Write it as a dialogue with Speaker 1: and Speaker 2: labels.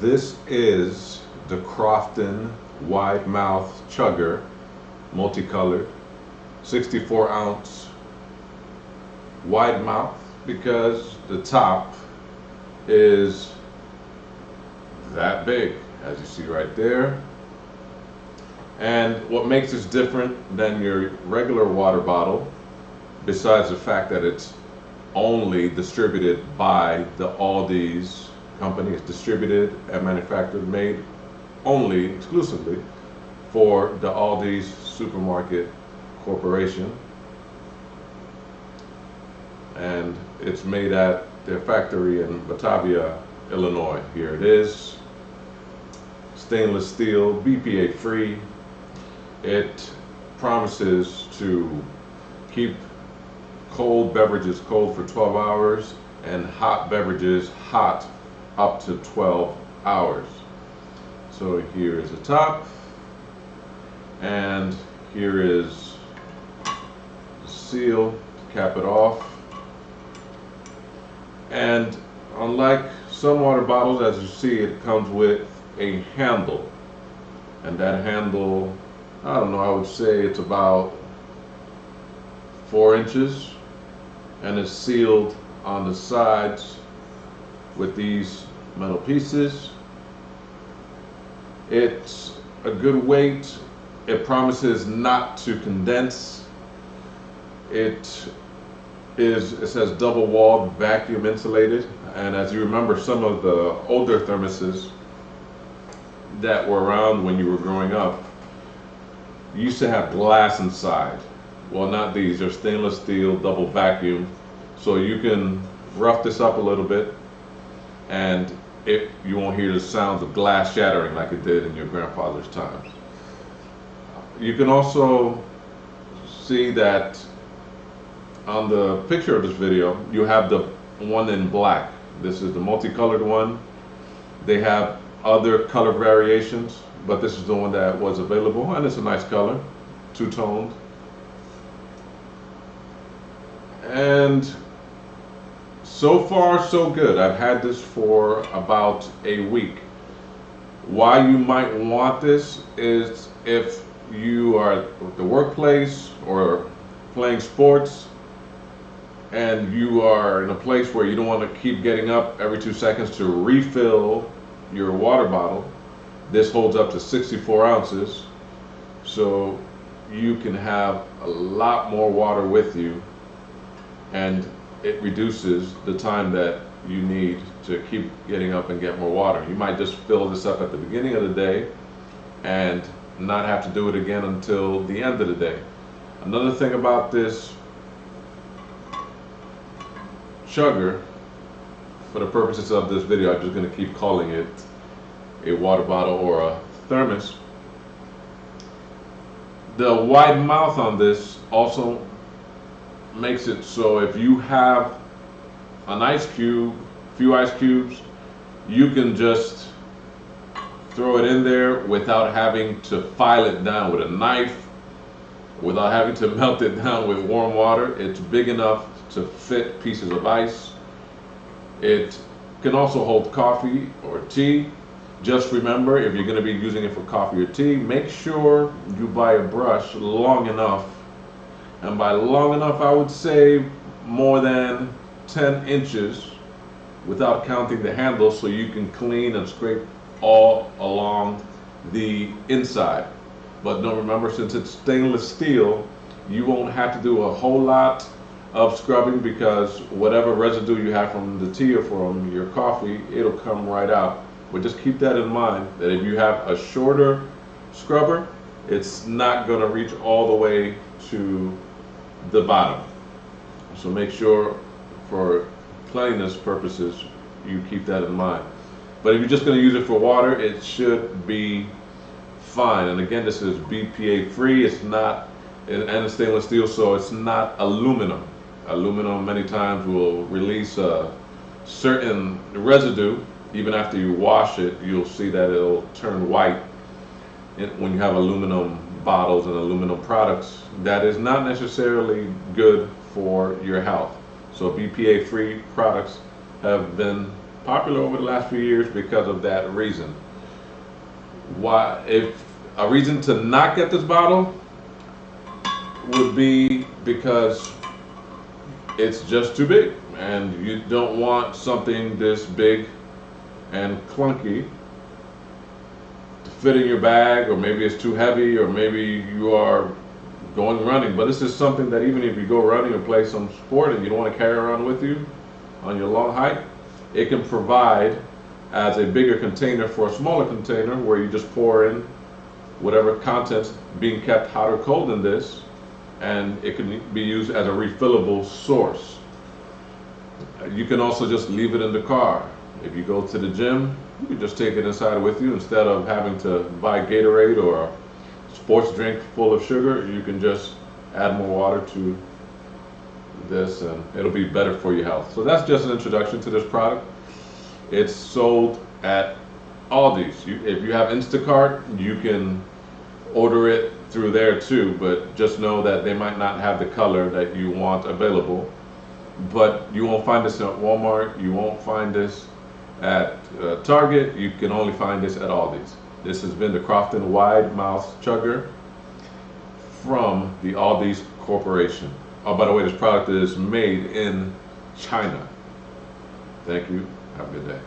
Speaker 1: This is the Crofton wide mouth chugger, multicolored, 64 ounce wide mouth, because the top is that big, as you see right there. And what makes this different than your regular water bottle, besides the fact that it's only distributed by the ALDI's company, it's distributed and manufactured, made only exclusively for the ALDI's supermarket corporation, and it's made at their factory in Batavia, Illinois. Here it is, stainless steel, BPA free. It promises to keep cold beverages cold for 12 hours and hot beverages hot up to 12 hours. So here is the top, and here is the seal to cap it off. And unlike some water bottles, as you see, it comes with a handle, and that handle, I don't know, I would say it's about 4 inches, and it's sealed on the sides with these metal pieces. It's a good weight. It promises not to condense. It says double walled, vacuum insulated, and as you remember, some of the older thermoses that were around when you were growing up used to have glass inside. Well, not these. They're stainless steel, double vacuum, so you can rough this up a little bit and you won't hear the sounds of glass shattering like it did in your grandfather's times. You can also see that on the picture of this video, you have the one in black. This is the multicolored one. They have other color variations, but this is the one that was available, and it's a nice color, two-toned. And so far so good. I've had this for about a week. Why you might want this is if you are at the workplace or playing sports and you are in a place where you don't want to keep getting up every 2 seconds to refill your water bottle. This holds up to 64 ounces, so you can have a lot more water with you, and it reduces the time that you need to keep getting up and get more water. You might just fill this up at the beginning of the day and not have to do it again until the end of the day. Another thing about this chugger, for the purposes of this video, I'm just going to keep calling it a water bottle or a thermos. The wide mouth on this also makes it so if you have an ice cube, few ice cubes, you can just throw it in there without having to file it down with a knife, without having to melt it down with warm water. It's big enough to fit pieces of ice. It can also hold coffee or tea. Just remember, if you're going to be using it for coffee or tea, make sure you buy a brush long enough. And by long enough, I would say more than 10 inches without counting the handle, so you can clean and scrape all along the inside. But don't remember, since it's stainless steel, you won't have to do a whole lot of scrubbing, because whatever residue you have from the tea or from your coffee, it'll come right out. But just keep that in mind, that if you have a shorter scrubber, it's not going to reach all the way to the bottom. So make sure, for cleanliness purposes, you keep that in mind. But if you're just going to use it for water, it should be fine. And again, this is BPA free. It's not, and it's stainless steel, so it's not aluminum. Aluminum many times will release a certain residue. Even after you wash it, you'll see that it'll turn white when you have aluminum bottles and aluminum products. That is not necessarily good for your health. So BPA free products have been popular over the last few years because of that reason. Why, if a reason to not get this bottle would be because it's just too big, and you don't want something this big and clunky to fit in your bag, or maybe it's too heavy, or maybe you are going running. But this is something that even if you go running or play some sport and you don't want to carry around with you on your long hike, it can provide as a bigger container for a smaller container where you just pour in whatever contents being kept hot or cold in this, and it can be used as a refillable source. You can also just leave it in the car. If you go to the gym, you can just take it inside with you instead of having to buy Gatorade or a sports drink full of sugar. You can just add more water to this and it'll be better for your health. So that's just an introduction to this product. It's sold at ALDI's. If you have Instacart, you can order it through there too, but just know that they might not have the color that you want available. But you won't find this at Walmart, you won't find this at Target, you can only find this at ALDI's. This has been the Crofton Wide Mouth Chugger from the ALDI's Corporation. Oh, by the way, this product is made in China. Thank you. Have a good day.